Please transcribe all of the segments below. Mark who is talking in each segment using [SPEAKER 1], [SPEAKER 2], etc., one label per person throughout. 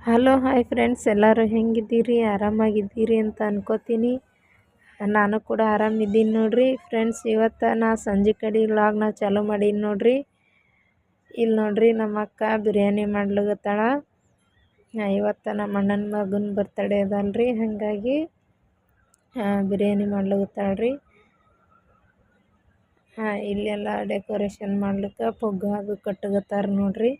[SPEAKER 1] Hello hi friends, ಎಲ್ಲರೂ ಹೆಂಗಿದ್ದೀರಿ? ಆರಾಮಾಗಿದ್ದೀರಿ ಅಂತ ಅನ್ಕೋತೀನಿ. ನಾನು ಕೂಡ ಆರಾಮಿದ್ದೀನಿ ನೋಡ್ರಿ ಫ್ರೆಂಡ್ಸ್. ಇವತ್ತು ನಾ ಸಂಜೆ ಕಡೆ ವ್ಲಾಗ್ನ ಚಾಲೂ ಮಾಡೀನಿ ನೋಡ್ರಿ. ಇಲ್ಲಿ ನೋಡ್ರಿ, ನಮ್ಮ ಅಕ್ಕ ಬಿರಿಯಾನಿ ಮಾಡ್ಲಿಕತ್ತಾಳ. ಇವತ್ತು ನಮ್ಮ ಅಣ್ಣನ ಮಗನ ಬರ್ತಡೇ ಅದಲ್ರಿ, ಹಾಗಾಗಿ ಬಿರಿಯಾನಿ ಮಾಡ್ಲಿಕತ್ತಾಳ್ರಿ. ಇಲ್ಲೆಲ್ಲ ಡೆಕೋರೇಷನ್ ಮಾಡ್ಲಿಕ್ಕೆ ಪುಗ್ಗ ಅದು ಕಟ್ಟಗತ್ತಾರ ನೋಡ್ರಿ.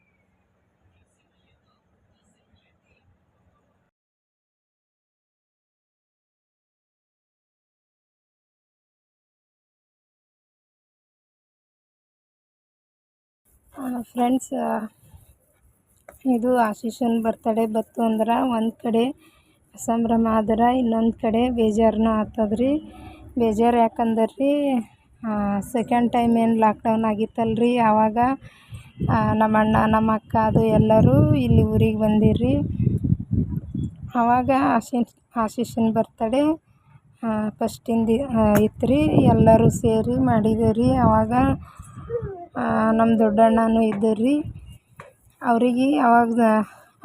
[SPEAKER 1] ಫ್ರೆಂಡ್ಸ್, ಇದು ಆಶೀಶನ ಬರ್ತಡೇ ಬತ್ತು ಅಂದ್ರೆ ಒಂದು ಕಡೆ ಸಂಭ್ರಮ ಆದ್ರೆ ಇನ್ನೊಂದು ಕಡೆ ಬೇಜಾರನೂ ಆಗ್ತದ್ರಿ. ಬೇಜಾರು ಯಾಕಂದ್ರೆ ರೀ, ಸೆಕೆಂಡ್ ಟೈಮ್ ಏನು ಲಾಕ್ಡೌನ್ ಆಗಿತ್ತಲ್ರಿ, ಆವಾಗ ನಮ್ಮ ಅಣ್ಣ ನಮ್ಮ ಅಕ್ಕ ಅದು ಎಲ್ಲರೂ ಇಲ್ಲಿ ಊರಿಗೆ ಬಂದಿರ್ರಿ. ಆವಾಗ ಆಶೀಶನ ಬರ್ತಡೇ ಫಸ್ಟಿಂದ ಇತ್ತು ರೀ. ಎಲ್ಲರೂ ಸೇರಿ ಮಾಡಿದೇವ್ರಿ. ಆವಾಗ ನಮ್ಮ ದೊಡ್ಡಣ್ಣನೂ ಇದ್ದರ್ರಿ. ಅವ್ರಿಗೆ ಅವಾಗ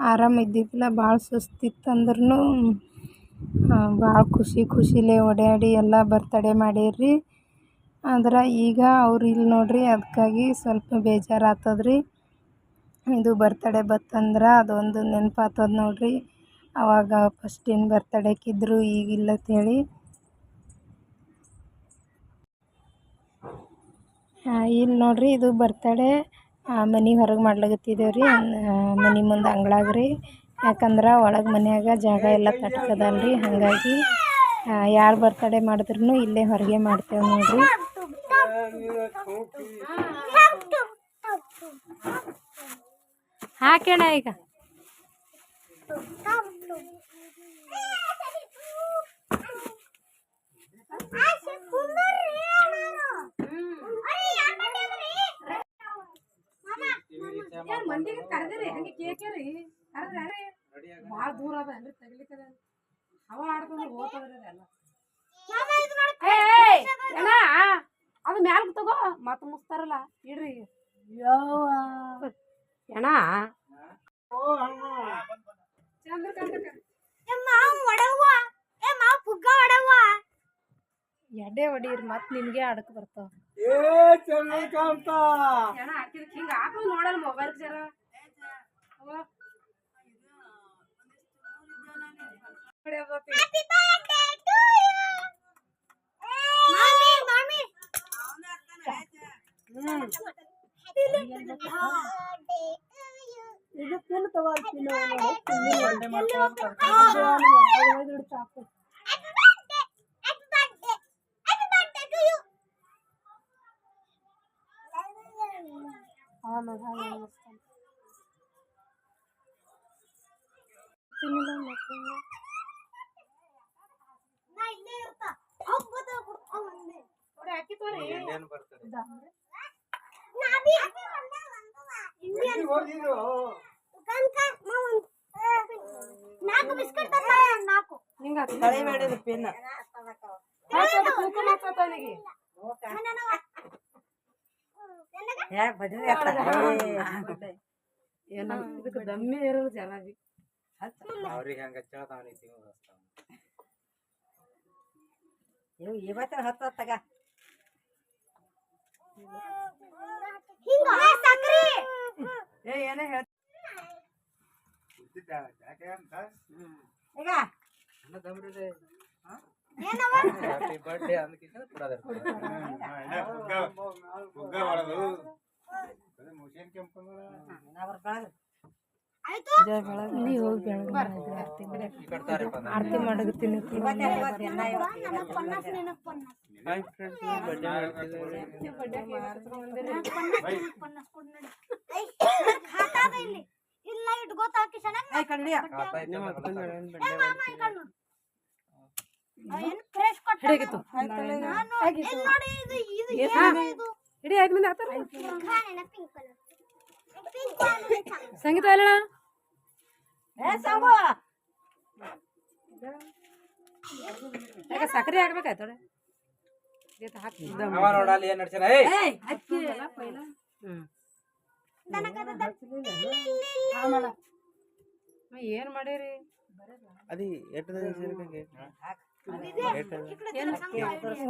[SPEAKER 1] ಆರಾಮ ಇದ್ದಿದ್ದಿಲ್ಲ, ಭಾಳ ಸುಸ್ತಿತ್ತು ಅಂದ್ರೂ ಭಾಳ ಖುಷಿಲೇ ಓಡಾಡಿ ಎಲ್ಲ ಬರ್ತಡೇ ಮಾಡೀರ್ರಿ. ಆದ್ರೆ ಈಗ ಅವ್ರು ಇಲ್ಲಿ ನೋಡ್ರಿ, ಅದಕ್ಕಾಗಿ ಸ್ವಲ್ಪ ಬೇಜಾರು ಆಗ್ತದ್ರಿ. ಇದು ಬರ್ತಡೇ ಬತ್ತಂದ್ರೆ ಅದೊಂದು ನೆನಪಾಗ್ತದೆ ನೋಡ್ರಿ, ಆವಾಗ ಫಸ್ಟಿನ ಬರ್ತಡೇಕಿದ್ರು ಈಗಿಲ್ಲ ಅಂತೇಳಿ. ಇಲ್ಲಿ ನೋಡ್ರಿ, ಇದು ಬರ್ತಡೇ ಮನೆ ಹೊರಗೆ ಮಾಡ್ಲಾಕತ್ತಿದ್ದೇವ್ರಿ, ಮನೆ ಮುಂದೆ ಅಂಗಳಾಗ್ರಿ. ಯಾಕಂದ್ರೆ ಒಳಗೆ ಮನ್ಯಾಗ ಜಾಗ ಎಲ್ಲ ತಟ್ಕದಲ್ರಿ, ಹಾಗಾಗಿ ಯಾರು ಬರ್ತಡೇ ಮಾಡಿದ್ರು ಇಲ್ಲೇ ಹೊರಗೆ ಮಾಡ್ತೇವೆ ನೋಡ್ರಿ. ಹಾಕೇಣ ಈಗ ಮಂದಿಗೆ ಕರೆದ್ರಿ ಹಂಗೆ ಕೇಕ್ ರೀ ಕರೆದ್ರಿ ಭಾಳ ದೂರ ಅದ ಅಂದ್ರೆ ತೆಗಿಲಿಕ್ಕದ ಹವಾ ಆಡ್ಕೊಂಡು ಹೋಗ್ತದ್ರಿ ಅದೆಲ್ಲ. ಅದು ಮ್ಯಾಲ್ಗೆ ತಗೋ, ಮತ್ತೆ ಮುಸ್ತಾರಲ್ಲ ಇಡ್ರಿ ಎಣ ಎಡ್ಡೆ ಹೊಡೀರಿ, ಮತ್ತೆ ನಿಮ್ಗೆ ಆಡಕ್ ಬರ್ತಾವ. ಹಿಂಗ ಹಾಕಿ ನೋಡಲ್ಲ ಮೊಬೈಲ್ ಜರ. ಇದು ತಿನ್ನು ತಗೋತೀನಿ ಇದಕ್ಕೆ ದಮ್ಮೆ ಇರೋದು ಜನ ಬಿ ಅವ್ರಿಗೆ ಹಂಗ ಇವತ್ತ ಹತ್ತಗ ಏನೇ ಹೇಳ್ ಬರ್ಡೇ ಆರತಿ ಮಾಡಕತ್ತೀನಿ. ಸಂಗೀತ ಅಲ್ಲ ಸಕ್ಕರೆ ಹಾಕ್ಬೇಕಾಯ್ತೋಡೆ ಏನು ಮಾಡಿರಿ
[SPEAKER 2] అది ఎట్లా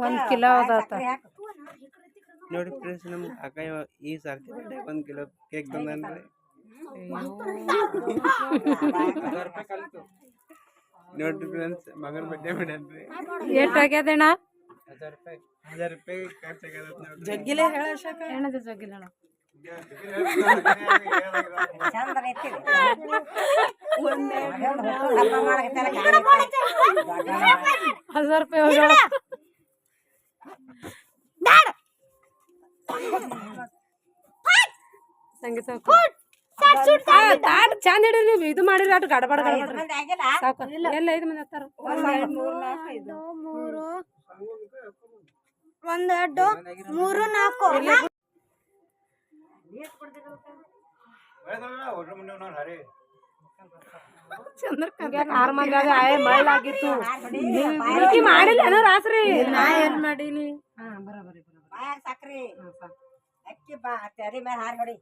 [SPEAKER 1] ಒಂದು ಕಿಲೋ ಅದಾತ
[SPEAKER 2] ನೋಡಿ ಫ್ರೆಂಡ್ಸ್ ನಮ್ಮ ಅಕ್ಕ ಈ ಸರ್ತಿ ಬರ್ತಡೆ 1 ಕಿಲೋ ಕೇಕ್ ತಂದನ್ರಿ ನೋಡಿ ಫ್ರೆಂಡ್ಸ್ ಮಗನ ಬರ್ತಡೆ ಮಾಡನ್ರಿ
[SPEAKER 1] ಎಷ್ಟು ಆಗ್ಯದಣ್ಣ
[SPEAKER 2] 1000 ರೂಪಾಯಿ ಖರ್ಚಾಗ್ಯದ ನೋಡಿ
[SPEAKER 1] ಜಗ್ಗಿಲೆ ಹೇಳಶಕ ಏನದ ಜಗ್ಗಿಲೆ ಅಣ್ಣ
[SPEAKER 3] ಚಂದ ಐತಿ
[SPEAKER 1] 1000 ರೂಪಾಯಿ ಹೋಗ್ಯಾಳ ಸಂಗೀತ ತಾಟ್ ಚಂದ ಹಿಡ್ರಿ ನೀವು ಇದು ಮಾಡಿರಿ ಅಷ್ಟು ಗಡಬಡ ಸಾಕು ಎಲ್ಲ 5 ಮಂದಿ ಹತ್ತಾರ
[SPEAKER 3] 1 2 3 4
[SPEAKER 1] ಚಂದ್ರಕಾಂತ 6 ಮಂದಿ ಅದ ಆಯ್ ಮಳ್ಳಾಗಿತ್ತು ನೀವು ಮಾಡಿಲ್ಲ ಏನೋ ರಾತ್ರಿ ನಾ ಏನ್ ಮಾಡೀನಿ ಬರಬರಿ
[SPEAKER 3] ಬಾಯಾಗ ಸಕ್ರಿ ಅಕ್ಕಿ ಬಾ ತೆರಿ ಮೇಲೆ ಹಾರಿ ಹೊಡಿ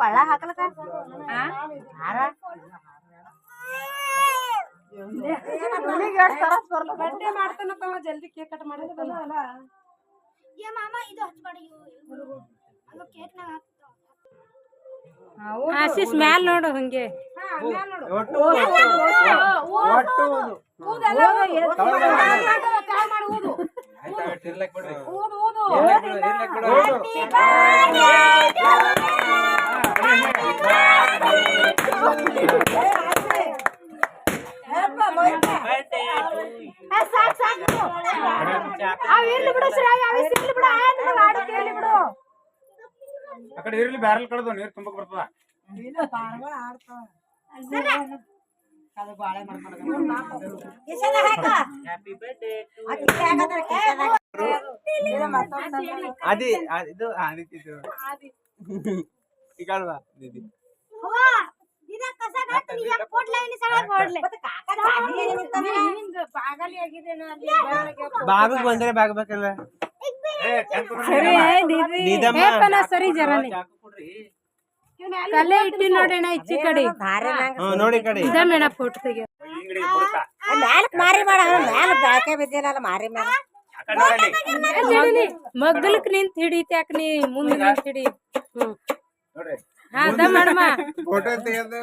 [SPEAKER 3] ಕೊಳ್ಳ ಹಾಕಲಕ
[SPEAKER 1] ಜಲ್ದಿ ಕೇಕ್ ಕಟ್ ಮಾಡಿರ್ತಾನ ಆಶೀಶ್ ಮ್ಯಾಲ್ ನೋಡು ಹಂಗೆ
[SPEAKER 4] ಆ ಕಡೆ ಇರ್ಲಿ ಬ್ಯಾರಲ್ ಕಳೆದು ನೀರು ತುಂಬಕ್ ಬರ್ತದ
[SPEAKER 2] అది ಇದು ಆದಿತ್ತು ಈಗಲ್ವಾ ದೀದಿ ಬಾಗಿಗೆ ಬಂದ್ರೆ ಬಾಗಬೇಕಲ್ಲ
[SPEAKER 1] ಸರಿ ಜರನೆ ಕಲೆ ಇಟ್ಟಿ ನೋಡೋಣ ಇಚ್ಚಿ ಕಡೆ
[SPEAKER 2] ನೋಡಿ ಕಡೆ
[SPEAKER 1] ಇದನ್ನ ಫೋಟೋ ತೆಗಿಯ
[SPEAKER 3] ಮಾರಿ ಮಾಡ ಮ್ಯಾಲ ಬೆಳಕೆ ಬಿದ್ದಿಲ್ಲ ಮಾರಿ ಮ್ಯಾಲ
[SPEAKER 1] ಮಗ್ಗಲಕ್ ನಿಂತ ಹಿಡಿತ್ಯಾಕ ನೀ ಮುಂದೆ ನಿಂತ ಹಿಡಿ ಹಾ ಅದ ಮಾಡಮ್ಮ
[SPEAKER 2] ಫೋಟೋ ತೆಗೆದು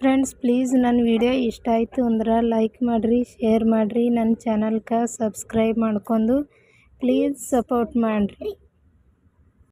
[SPEAKER 1] ಫ್ರೆಂಡ್ಸ್ ಪ್ಲೀಸ್ ನನ್ನ ವಿಡಿಯೋ ಇಷ್ಟ ಆಯಿತು ಅಂದ್ರೆ ಲೈಕ್ ಮಾಡಿರಿ ಶೇರ್ ಮಾಡಿರಿ ನನ್ನ ಚಾನಲ್ಗೆ ಸಬ್ಸ್ಕ್ರೈಬ್ ಮಾಡ್ಕೊಂಡು ಪ್ಲೀಸ್ ಸಪೋರ್ಟ್ ಮಾಡಿರಿ